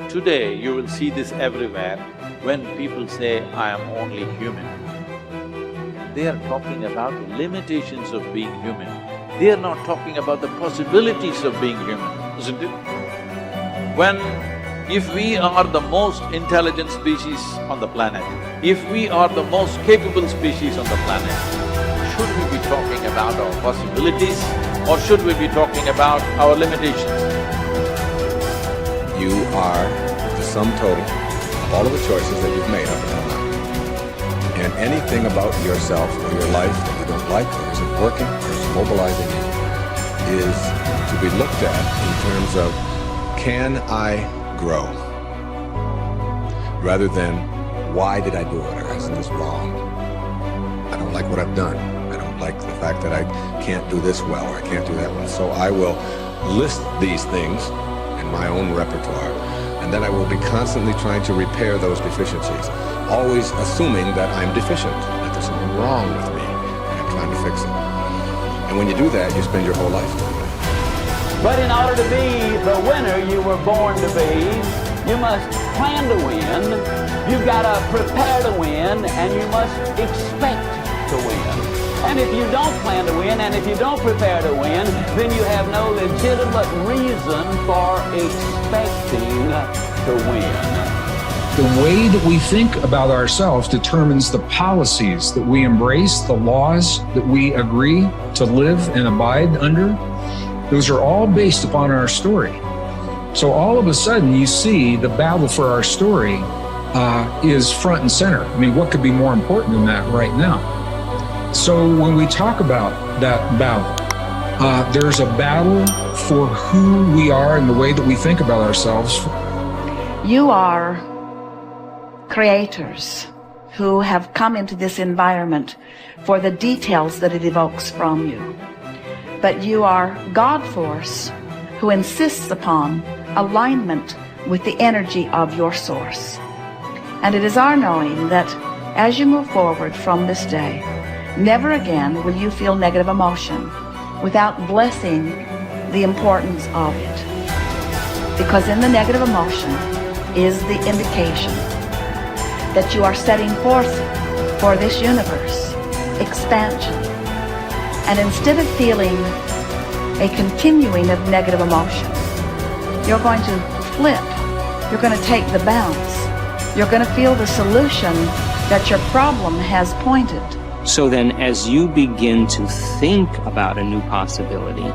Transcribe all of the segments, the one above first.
Today, you will see this everywhere when people say, I am only human. They are talking about the limitations of being human. They are not talking about the possibilities of being human, isn't it? If we are the most intelligent species on the planet, if we are the most capable species on the planet, should we be talking about our possibilities or should we be talking about our limitations? You are the sum total of all of the choices that you've made up until now. And anything about yourself or your life that you don't like or isn't working or is mobilizing you is to be looked at in terms of, can I grow? Rather than, why did I do it, or isn't this wrong? I don't like what I've done. I don't like the fact that I can't do this well or I can't do that well. So I will list these things in my own repertoire, and then I will be constantly trying to repair those deficiencies, always assuming that I'm deficient, that there's something wrong with me, and I'm trying to fix it. And when you do that, you spend your whole life doing that. But in order to be the winner you were born to be, you must plan to win, you've got to prepare to win, and you must expect to win. And if you don't plan to win, and if you don't prepare to win, then you have no legitimate reason for expecting to win. The way that we think about ourselves determines the policies that we embrace, the laws that we agree to live and abide under. Those are all based upon our story. So all of a sudden you see the battle for our story is front and center. I mean, what could be more important than that right now? So when we talk about that battle, there's a battle for who we are and the way that we think about ourselves. You are creators who have come into this environment for the details that it evokes from you. But you are God force who insists upon alignment with the energy of your source. And it is our knowing that as you move forward from this day, never again will you feel negative emotion without blessing the importance of it. Because in the negative emotion is the indication that you are setting forth for this universe expansion. And instead of feeling a continuing of negative emotion, you're going to flip. You're going to take the bounce. You're going to feel the solution that your problem has pointed. So then as you begin to think about a new possibility,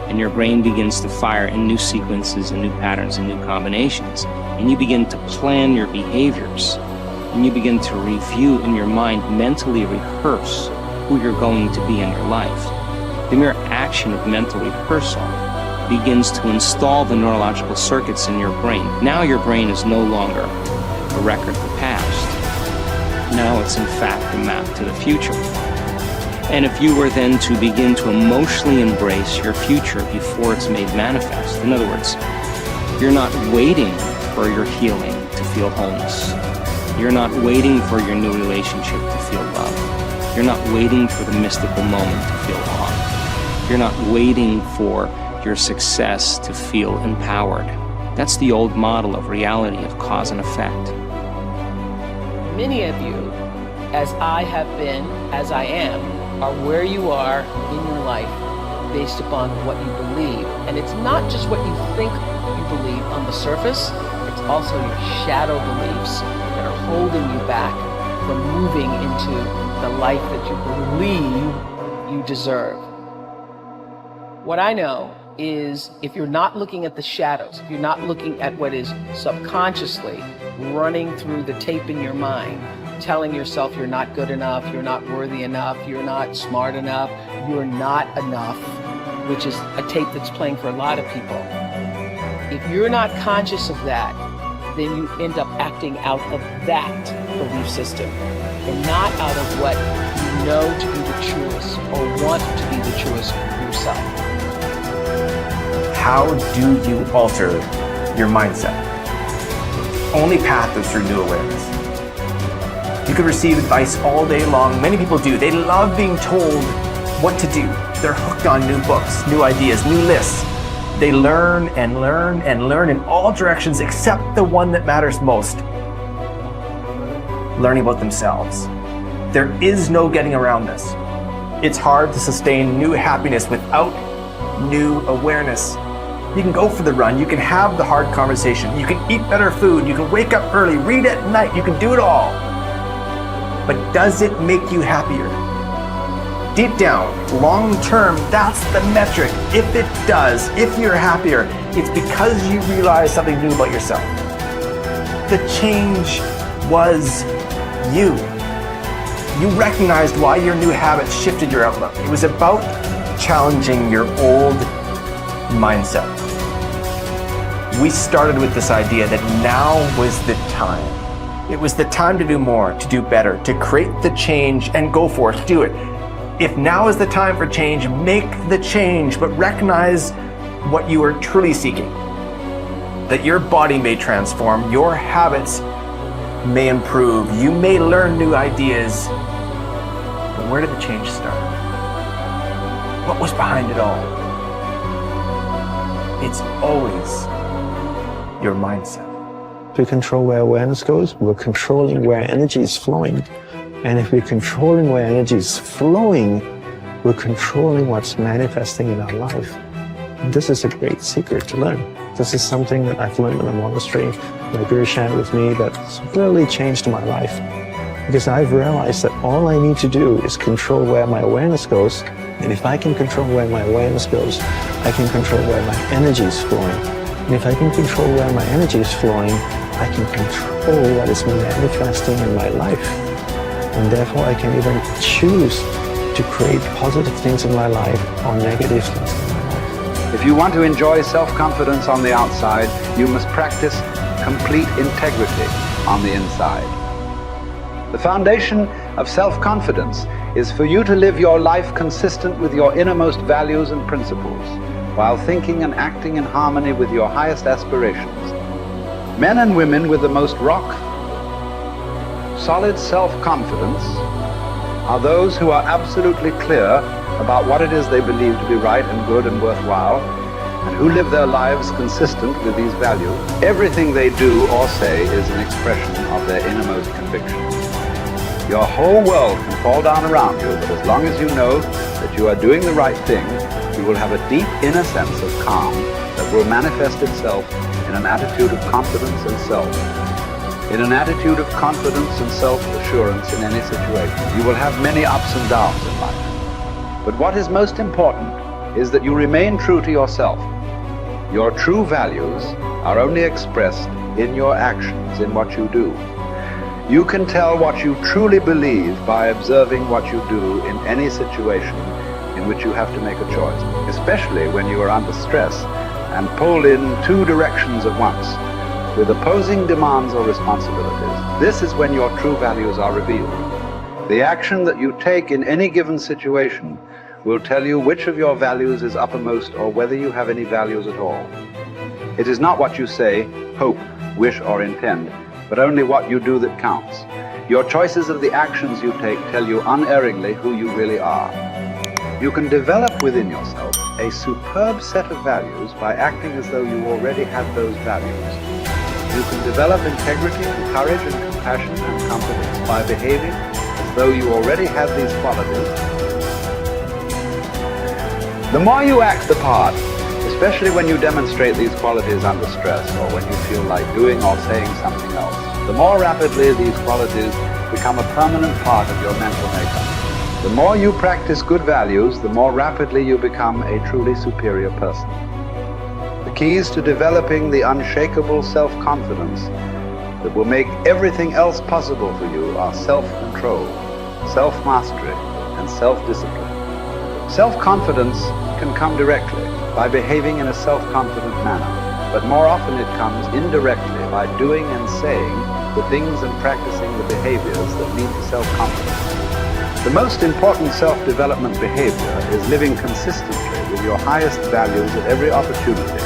and your brain begins to fire in new sequences and new patterns and new combinations, and you begin to plan your behaviors, and you begin to review in your mind, mentally rehearse who you're going to be in your life, the mere action of mental rehearsal begins to install the neurological circuits in your brain. Now your brain is no longer a record of the past. Now it's in fact a map to the future. And if you were then to begin to emotionally embrace your future before it's made manifest, in other words, you're not waiting for your healing to feel wholeness. You're not waiting for your new relationship to feel love. You're not waiting for the mystical moment to feel awe. You're not waiting for your success to feel empowered. That's the old model of reality, of cause and effect. Many of you, as I have been, as I am, are where you are in your life based upon what you believe. And it's not just what you think you believe on the surface, it's also your shadow beliefs that are holding you back from moving into the life that you believe you deserve. What I know is if you're not looking at the shadows, if you're not looking at what is subconsciously running through the tape in your mind, telling yourself you're not good enough, you're not worthy enough, you're not smart enough, you're not enough, which is a tape that's playing for a lot of people. If you're not conscious of that, then you end up acting out of that belief system and not out of what you know to be the truest or want to be the truest for yourself. How do you alter your mindset? Only path is through new awareness. You can receive advice all day long. Many people do. They love being told what to do. They're hooked on new books, new ideas, new lists. They learn and learn and learn in all directions except the one that matters most. Learning about themselves. There is no getting around this. It's hard to sustain new happiness without new awareness. You can go for the run, you can have the hard conversation, you can eat better food, you can wake up early, read at night, you can do it all. But does it make you happier? Deep down, long term, that's the metric. If it does, if you're happier, it's because you realize something new about yourself. The change was you. You recognized why your new habits shifted your outlook. It was about challenging your old mindset. We started with this idea that now was the time. It was the time to do more, to do better, to create the change and go for it, do it. If now is the time for change, make the change, but recognize what you are truly seeking. That your body may transform, your habits may improve, you may learn new ideas. But where did the change start? What was behind it all? It's always your mindset. If we control where awareness goes, we're controlling where energy is flowing. And if we're controlling where energy is flowing, we're controlling what's manifesting in our life. This is a great secret to learn. This is something that I've learned in the monastery. My guru shared with me that's really changed my life. Because I've realized that all I need to do is control where my awareness goes. And if I can control where my awareness goes, I can control where my energy is flowing. And if I can control where my energy is flowing, I can control what is manifesting in my life. And therefore I can even choose to create positive things in my life or negative things in my life. If you want to enjoy self-confidence on the outside, you must practice complete integrity on the inside. The foundation of self-confidence is for you to live your life consistent with your innermost values and principles, while thinking and acting in harmony with your highest aspirations. Men and women with the most solid self-confidence are those who are absolutely clear about what it is they believe to be right and good and worthwhile, and who live their lives consistent with these values. Everything they do or say is an expression of their innermost convictions. Your whole world can fall down around you, but as long as you know that you are doing the right thing, you will have a deep inner sense of calm that will manifest itself in an attitude of confidence and self. In an attitude of confidence and self-assurance in any situation. You will have many ups and downs in life. But what is most important is that you remain true to yourself. Your true values are only expressed in your actions, in what you do. You can tell what you truly believe by observing what you do in any situation in which you have to make a choice, especially when you are under stress and pulled in two directions at once, with opposing demands or responsibilities. This is when your true values are revealed. The action that you take in any given situation will tell you which of your values is uppermost or whether you have any values at all. It is not what you say, hope, wish, or intend, but only what you do that counts. Your choices of the actions you take tell you unerringly who you really are. You can develop within yourself a superb set of values by acting as though you already had those values. You can develop integrity, courage, and compassion and confidence by behaving as though you already had these qualities. The more you act the part, especially when you demonstrate these qualities under stress or when you feel like doing or saying something else, the more rapidly these qualities become a permanent part of your mental makeup. The more you practice good values, the more rapidly you become a truly superior person. The keys to developing the unshakable self-confidence that will make everything else possible for you are self-control, self-mastery, and self-discipline. Self-confidence can come directly by behaving in a self-confident manner, but more often it comes indirectly by doing and saying the things and practicing the behaviors that lead to self-confidence. The most important self-development behavior is living consistently with your highest values at every opportunity.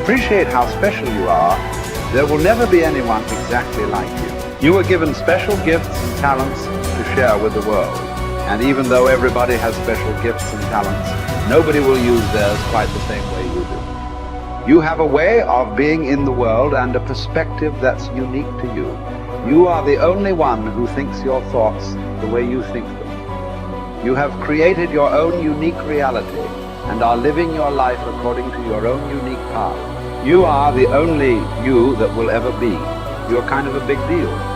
Appreciate how special you are. There will never be anyone exactly like you. You were given special gifts and talents to share with the world. And even though everybody has special gifts and talents, nobody will use theirs quite the same way you do. You have a way of being in the world and a perspective that's unique to you. You are the only one who thinks your thoughts the way you think them. You have created your own unique reality and are living your life according to your own unique path. You are the only you that will ever be. You're kind of a big deal.